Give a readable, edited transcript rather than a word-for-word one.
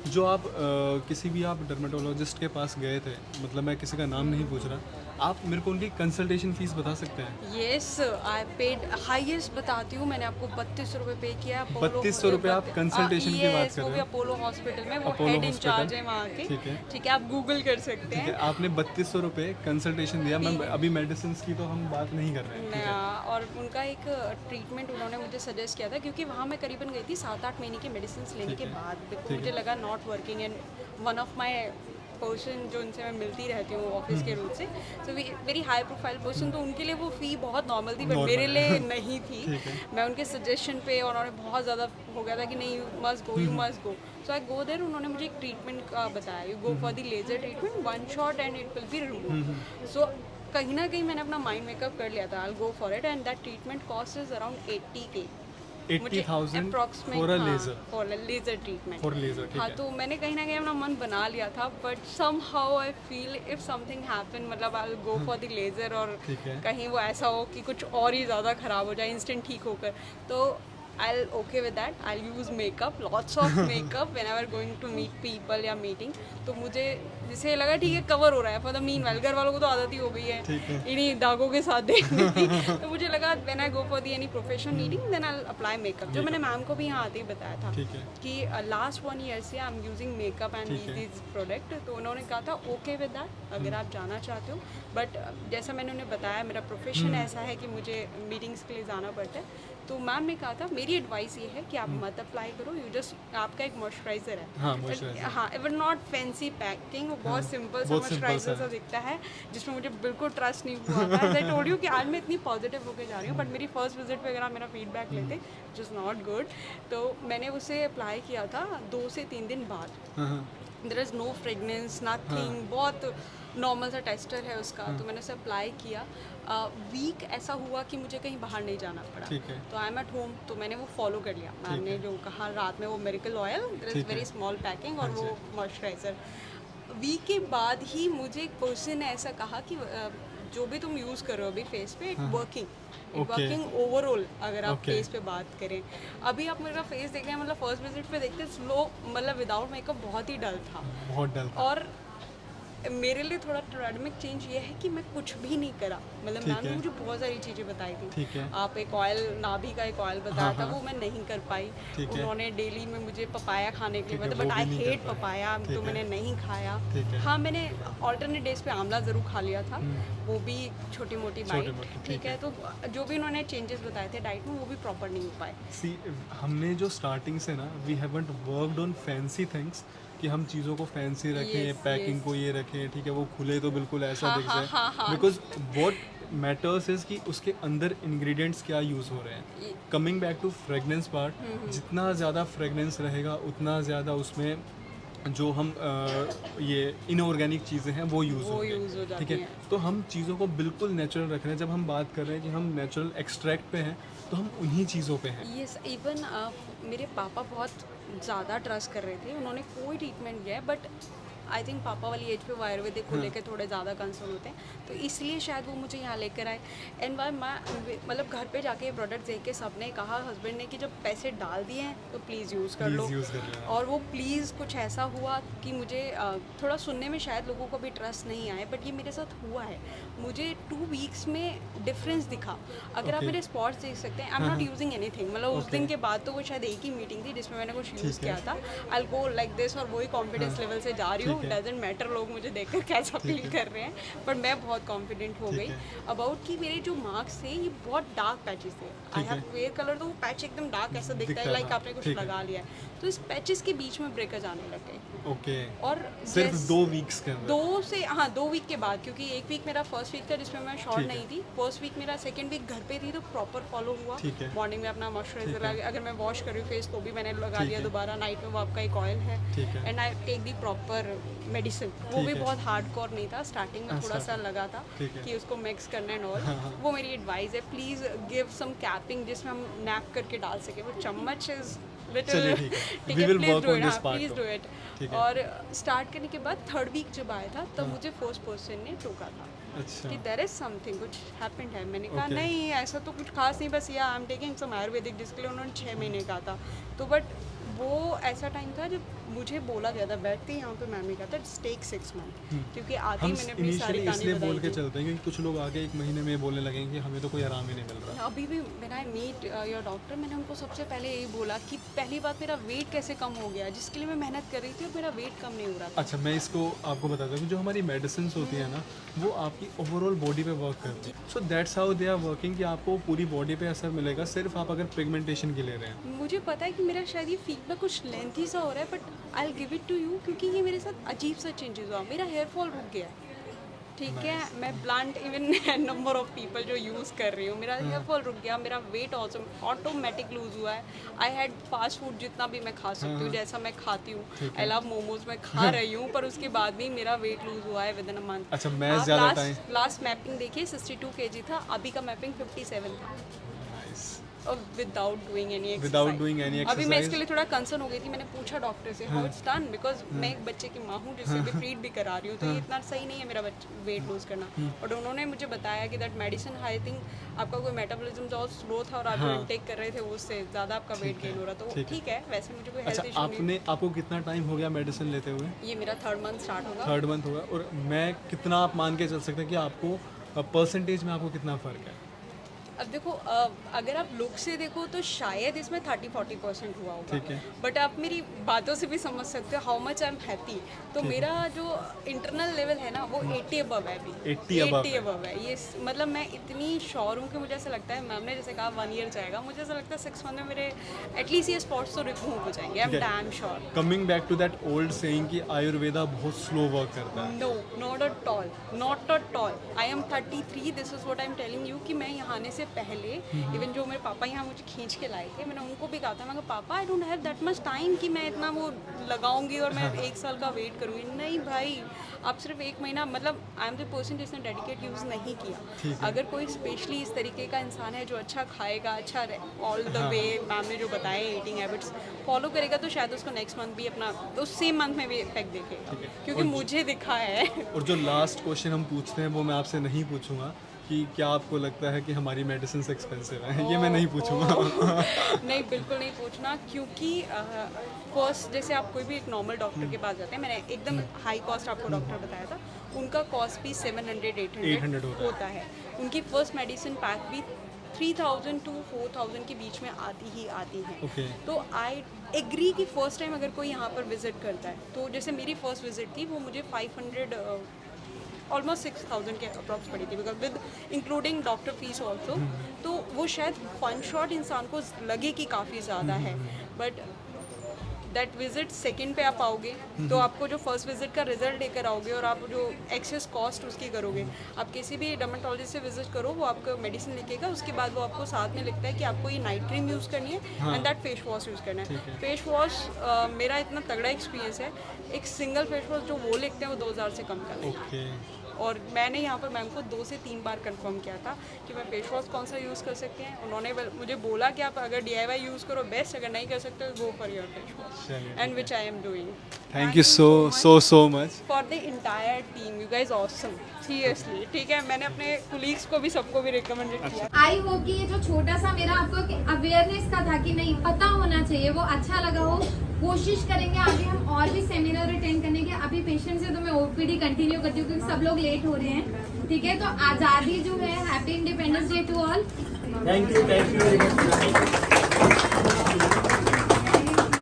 जो आप किसी भी आप डर्मेटोलॉजिस्ट के पास गए थे, मतलब मैं किसी का नाम नहीं पूछ रहा, आप मेरे को उनकी कंसल्टेशन फ़ीस बता सकते हैं? येस, आई पेड हाईएस्ट बताती हूँ, मैंने आपको 32 रुपये पे किया अपोलो। 3200 आप कंसल्टेशन की बात येस, कर वो रहे भी हैं? अपोलो हॉस्पिटल में, वो अपोलो हेड हॉस्पिटल, इंचार्ज है वहाँ के। ठीक है। ठीक है, आप गूगल कर सकते ठीक है, हैं। आपने 3200 कंसल्टेशन दिया, मैं दिए अभी मेडिसिन्स की तो हम बात नहीं कर रहे हैं, ठीक है। और उनका एक ट्रीटमेंट उन्होंने मुझे सजेस्ट किया था, क्योंकि वहाँ मैं करीबन गई थी 7-8 महीने की मेडिसिन लेने ठीक के है, बाद। बिल्कुल ठीक मुझे है। लगा not working, and one of my person जो उनसे मैं मिलती रहती हूँ ऑफिस के रूप से, so very high profile person, तो उनके लिए वो फ़ी बहुत नॉर्मल थी, बट मेरे नॉर्मल लिए है। नहीं थी। ठीक है। मैं उनके सजेशन पे, और उन्होंने बहुत ज़्यादा हो गया था कि नहीं, you must go, you must go. So I go there. उन्होंने मुझे एक ट्रीटमेंट का बताया, you go for the laser treatment, one shot and it will be remove. So कहीं ना कहीं मैंने अपना माइंड मेकअप कर लिया था, I go for it, and that treatment cost is around 80K मुझे 80,000 अप्रॉक्सीमेट। फॉर अ हाँ, laser, for laser treatment. For laser, ठीक हाँ, है। तो मैंने कहीं ना कहीं अपना मन बना लिया था, but some how I feel if something happen, मतलब I go for the laser, और ठीक है। कहीं वो ऐसा हो कि कुछ और ही ज़्यादा ख़राब हो जाए इंस्टेंट ठीक होकर, तो I okay with that. I use makeup, lots of makeup whenever going to meet people या मीटिंग। तो मुझे जिससे लगा ठीक है, कवर हो रहा है फॉर द मीन वाइल। घर वालों को तो आदत ही हो गई है ठीक है। इन्हीं दागों के साथ देखने की। तो मुझे लगा when I go for the any professional meeting, then I apply makeup, जो मैंने मेकअप, मैम को भी यहाँ आते ही बताया था ठीक है, कि लास्ट 1 ईयर से I am using makeup and ठीक है। This product. तो उन्होंने कहा था ओके विद दैट, अगर आप जाना चाहते हो, बट जैसा मैंने उन्हें बताया, मेरा प्रोफेशन ऐसा है कि मुझे मीटिंग्स के लिए जाना पड़ता है। तो मैम ने कहा था मेरी एडवाइस ये है कि आप मत अप्लाई करो, यू जस्ट, आपका एक मॉइस्चराइज़र हाँ, है। मॉइस्चराइज़र। हाँ, इट नॉट फैंसी पैकिंग, वो हाँ, बहुत सिंपल सा बहुत सिंपल सा मॉइस्चराइज़र सा है। दिखता है, जिसमें मुझे बिल्कुल ट्रस्ट नहीं हुआ था। एज आई टोल्ड यू कि आज मैं इतनी पॉजिटिव होकर जा रही हूँ, बट मेरी फर्स्ट विजिट पे अगर आप मेरा फीडबैक लेते, विच इज़ नॉट गुड। तो मैंने उसे अप्लाई किया था 2 से 3 दिन बाद। हाँ, हाँ, देयर इज़ नो फ्रेगनेंस, हाँ, नथिंग, बहुत नॉर्मल सा टेस्टर है उसका। तो मैंने उसे अप्लाई किया। वीक ऐसा हुआ कि मुझे कहीं बाहर नहीं जाना पड़ा, ठीक है, तो आई एम एट होम, तो मैंने वो फॉलो कर लिया। मैम ठीक ने है, जो कहा रात में, वो मेरिकल ऑयल, देयर इज़ ठीक वेरी है। स्मॉल पैकिंग, और हाँ जी, वो मॉइस्चराइज़र। वीक के बाद ही मुझे एक पर्सन ने ऐसा कहा कि जो भी तुम यूज़ कर रहे हो अभी फेस पे, हाँ, हाँ, इट ओके, वर्किंग ओवरऑल। अगर आप ओके, फेस पे बात करें, अभी आप मेरा फेस देख रहे हैं, मतलब फर्स्ट विजिट पे देखते स्लो, मतलब विदाउट मेकअप बहुत ही डल था। बहुत डल था। और मेरे लिए थोड़ा ट्रेडमिक चेंज ये है कि मैं कुछ भी नहीं करा, मतलब ठीक मैम ने है, मुझे बहुत सारी चीज़ें बताई थी। ठीक है। आप एक ऑयल, नाभि का एक ऑयल हाँ, बताया था, हाँ, वो मैं नहीं कर पाई। ठीक है, उन्होंने डेली में मुझे पपाया खाने के लिए ठीक है, बताया, वो बट भी आई नहीं कर हेट पाए। पपाया, तो ठीक है, मैंने नहीं खाया। ठीक है। हाँ, मैंने ऑल्टरनेट डेज पे आंवला ज़रूर खा लिया था, वो भी छोटी मोटी बाइट। छोटे-मोटे, ठीक ठीक है, है। तो जो भी उन्होंने चेंजेस बताए थे डाइट में, वो भी प्रॉपर नहीं हो पाए। सी, हमने जो स्टार्टिंग से ना, we haven't worked on fancy things, कि हम चीज़ों को फैंसी रखें, यस, पैकिंग यस। को ये रखें, ठीक है, वो खुले तो बिल्कुल ऐसा हाँ, दिख हाँ, जाए। हाँ, हाँ। बिकॉज़ व्हाट मैटर्स इज़ कि उसके अंदर इंग्रेडिएंट्स क्या यूज़ हो रहे हैं। ये- coming back to fragrance part, जितना ज़्यादा फ्रेगनेंस रहेगा, उतना ज़्यादा उसमें जो हम ये इनऑर्गेनिक चीज़ें हैं वो यूज़ वो होंगे, यूज़ हो ठीक जाती है। हैं। तो हम चीज़ों को बिल्कुल नेचुरल रख रहे हैं। जब हम बात कर रहे हैं कि हम नेचुरल एक्सट्रैक्ट पे हैं, तो हम उन्हीं चीज़ों पे हैं। यस, इवन मेरे पापा बहुत ज़्यादा ट्रस्ट कर रहे थे, उन्होंने कोई ट्रीटमेंट किया है, बट आई थिंक पापा वाली एज पे वो आयुर्वेदिक को हाँ, लेकर थोड़े ज़्यादा कंसर्न होते हैं, तो इसलिए शायद वो मुझे यहाँ लेकर आए। एंड वाई मैं, मतलब घर पे जाके ये प्रोडक्ट देख के सबने कहा, हस्बैंड ने, कि जब पैसे डाल दिए हैं तो प्लीज़ यूज़ कर लो। प्लीज़ यूज़ कर लेना। और वो प्लीज़ कुछ ऐसा हुआ कि मुझे थोड़ा सुनने में शायद लोगों को भी ट्रस्ट नहीं आए, बट ये मेरे साथ हुआ है। मुझे 2 वीक्स में डिफरेंस दिखा। अगर आप ओके, मेरे स्पॉट्स देख सकते हैं, आई एम हाँ, नॉट हाँ, यूजिंग एनीथिंग, मतलब उस ओके, दिन के बाद तो वो शायद एक ही मीटिंग थी जिसमें मैंने कुछ यूज़ ठीक है, किया था। आई गो लाइक दिस, और वही हाँ, कॉन्फिडेंस लेवल से जा रही हूँ, ठीक है, डजेंट मैटर लोग मुझे देखकर कैसा ठीक फील है, कर रहे हैं, बट मैं बहुत कॉन्फिडेंट हो ठीक गई है, अबाउट कि मेरे जो मार्क्स थे ये बहुत डार्क पैचेस थे। आई ठीक हैव है, फेयर कलर, तो वो पैच एकदम डार्क ऐसा दिखता है, दिखता लाइक था, आपने कुछ ठीक है, लगा लिया है। तो इस पैचेस के बीच में ब्रेकर्स आने लग गए। ओके। और सिर्फ़ जैस 2 वीक्स के अंदर, 2 से, हाँ, 2 वीक के बाद, क्योंकि 1 वीक मेरा फर्स्ट वीक था जिसमें मैं शॉर्ट ठीक है, नहीं थी। फर्स्ट वीक मेरा, सेकंड वीक घर पे थी, तो प्रॉपर फॉलो हुआ। ठीक है, मॉर्निंग में अपना ठीक मॉइस्चराइज़र है, अगर मैं वॉश कर रही हूँ फेस, तो भी मैंने लगा ठीक लिया है, दोबारा। नाइट में वो आपका एक ऑयल है, ठीक है, and I take the proper medicine. वो भी ठीक है, बहुत हार्डकोर नहीं था, स्टार्टिंग में हाँ, थोड़ा सा स्टार्टिंग, लगा था ठीक है, कि उसको मिक्स करना एंड ऑल। हाँ, हाँ, वो मेरी एडवाइस है, प्लीज़ गिव सम कैपिंग जिसमें हम नैप करके डाल सकें। वो चम्मच इज़ लिटिल चलिए ठीक है, ठीक वी है, will please work do on it, this हाँ, part please to, do it. ठीक है, और स्टार्ट करने के बाद थर्ड वीक जब आया था, तब हाँ, मुझे फर्स्ट पर्सन ने टोका था अच्छा, कि देयर इज समथिंग, कुछ हैपेंड है। मैंने कहा ओके, नहीं, ऐसा तो कुछ खास नहीं, बस या I am taking some Ayurvedic, जिसके लिए उन्होंने 6 महीने कहा था। तो बट वो ऐसा टाइम था जब मुझे बोला गया था बैठते ही यहाँ पे मैम ने कहा था टेक 6 मंथ, क्योंकि आगे हम मैंने अपनी सारी इनिशियली कहानी इसलिए बोल बताई के थी। चलते हैं क्योंकि कुछ लोग आगे 1 महीने में बोलने लगेंगे कि हमें तो कोई आराम ही नहीं मिल रहा। अभी भी मैंने आई मीट योर डॉक्टर, मैंने उनको सबसे पहले यही बोला कि पहली बात मेरा वेट कैसे कम हो गया, जिसके लिए मैं मेहनत कर रही थी और मेरा वेट कम नहीं हो रहा था। अच्छा, मैं इसको आपको बताता हूँ, जो हमारी मेडिसिन होती है ना, वो आपकी ओवरऑल बॉडी पे वर्क करती है। So that's how they are working, कि आपको पूरी बॉडी पे असर मिलेगा सिर्फ आप अगर पिगमेंटेशन की ले रहे हैं। मुझे पता है कि मेरा शायद ये फीट में कुछ लेंथी सा हो रहा है, but I will give it to you, क्योंकि ये मेरे साथ अजीब सा चेंजेस हुआ। मेरा हेयर फॉल रुक गया, ठीक है, मैं blunt even number of people जो यूज़ कर रही हूँ, मेरा हेयर फॉल रुक गया, मेरा वेट ऑटोमेटिक लूज हुआ है। आई हैड फास्ट फूड जितना भी मैं खा सकती हूँ, जैसा मैं खाती हूँ, आई लव मोमोज मैं खा रही हूँ, पर उसके बाद भी मेरा वेट लूज हुआ है विद इन अ मंथ। अच्छा, मैं ज़्यादा टाइम लास्ट मैपिंग देखिए 62 kg था, अभी का मैपिंग 57 था, और विदाउट डूइंग एनी एक्सरसाइज। अभी मैं इसके लिए थोड़ा कंसर्न हो गई थी, मैंने पूछा डॉक्टर से हाउ इट्स डन, बिकॉज मैं एक बच्चे की माँ हूँ जिससे भी फीड भी करा रही हूँ, तो ये इतना सही नहीं है मेरा वेट लूज करना। और उन्होंने मुझे बताया कि दैट मेडिसिन आई थिंक आपका कोई मेटाबॉलिज्म जो स्लो था और आप जो इनटेक कर रहे थे उससे ज़्यादा आपका वेट गेन हो रहा, तो ठीक है, वैसे मुझे कोई हेल्थ इशू नहीं। आपको कितना टाइम हो गया मेडिसिन लेते हुए? ये मेरा 3rd मंथ स्टार्ट होगा। 3rd मंथ होगा। और मैं कितना आप मान के चल सकते हैं कि आपको परसेंटेज में आपको कितना फ़र्क है? अब देखो, अगर आप लुक से देखो तो शायद इसमें 30-40% हुआ होगा, ठीक है। बट आप मेरी बातों से भी समझ सकते हो how much I am happy. तो मेरा जो इंटरनल लेवल है ना वो 80 अबव है अभी, 80 अबव है। ये मतलब मैं इतनी श्योर हूँ कि मुझे ऐसा लगता है, मैम ने जैसे कहा 1 ईयर जाएगा, मुझे ऐसा लगता है 6 मंथ में मेरे एटलीस्ट ये स्पॉट्स तो रिमूव हो जाएंगे, I am damn sure. Coming back to that old saying कि आयुर्वेदा बहुत स्लो वर्क करता है। No, not at all, not at all. I am 33, this is what I am telling you, कि मैं यहाँ आने से पहले इवन जो मेरे पापा यहाँ मुझे खींच के लाए थे, मैंने उनको भी कहा था, मैं कहा पापा I don't have that much time कि मैं इतना वो लगाऊंगी और मैं 1 साल का वेट करूँगी। नहीं भाई, आप सिर्फ 1 महीना, मतलब आई एम द पर्सन जिसने डेडिकेट यूज़ नहीं किया। अगर कोई स्पेशली इस तरीके का इंसान है जो अच्छा खाएगा, अच्छा ऑल द वे मैम ने जो बताया ईटिंग हैबिट्स फॉलो करेगा, तो शायद उसको नेक्स्ट मंथ भी अपना उस सेम मंथ में भी इफेक्ट दिखेगा, क्योंकि मुझे दिखा है। और जो लास्ट क्वेश्चन हम पूछते हैं वो मैं आपसे नहीं पूछूंगा कि क्या आपको लगता है कि हमारी मेडिसिन एक्सपेंसिव है, ये मैं नहीं पूछूंगा। नहीं, बिल्कुल नहीं पूछना, क्योंकि फर्स्ट जैसे आप कोई भी एक नॉर्मल डॉक्टर के पास जाते हैं, मैंने एकदम हाई कॉस्ट आपको डॉक्टर बताया था, उनका कॉस्ट भी 700-800 होता है। उनकी फर्स्ट मेडिसिन पैक भी 3000 to 4000 के बीच में आती ही आती हैं। तो आई एग्री कि फर्स्ट टाइम अगर कोई यहाँ पर विजिट करता है, तो जैसे मेरी फर्स्ट विजिट थी वो मुझे 500 ऑलमोस्ट 6000 के अप्रॉक्स पड़ी थी, because with including doctor fees also. तो वो शायद फन शॉट इंसान को लगे कि काफ़ी ज़्यादा है, बट दैट विजिट सेकंड पे आप आओगे तो आपको जो फर्स्ट विजिट का रिजल्ट लेकर आओगे और आप जो एक्सेस कॉस्ट उसकी करोगे, आप किसी भी डर्मेटोलॉजिस्ट से विजिट करो, वो आपको मेडिसिन लिखेगा, उसके बाद वो आपको साथ में लिखता है कि आपको ये नाइट क्रीम यूज़ करनी है and that face wash use करना है। फेस वॉश मेरा इतना तगड़ा एक्सपीरियंस है, एक सिंगल फेस वॉश जो वो लिखते हैं वो 2000 से कम का नहीं। और मैंने यहाँ पर मैम को 2 से 3 बार कंफर्म किया था कि मैं फेस वॉश कौन सा यूज़ कर सकते हैं। उन्होंने मुझे बोला कि आप अगर DIY यूज़ करो बेस्ट, अगर नहीं कर सकते go for your face wash, and which I am doing. Thank you so much for the entire team, you guys awesome, seriously. ठीक है, मैंने अपने कुलीग्स को भी सबको भी रिकमेंडेड किया। आई होप कि ये जो छोटा सा मेरा आपको अवेयरनेस का था कि नहीं पता होना चाहिए, वो अच्छा लगा हो। कोशिश करेंगे आगे हम और भी सेमिनार अटेंड करने के। अभी पेशेंट से तो मैं OPD कंटिन्यू करती हूँ क्योंकि सब लोग लेट हो रहे हैं। ठीक है, तो आज़ादी जो है, happy independence day to all. Thank you very much.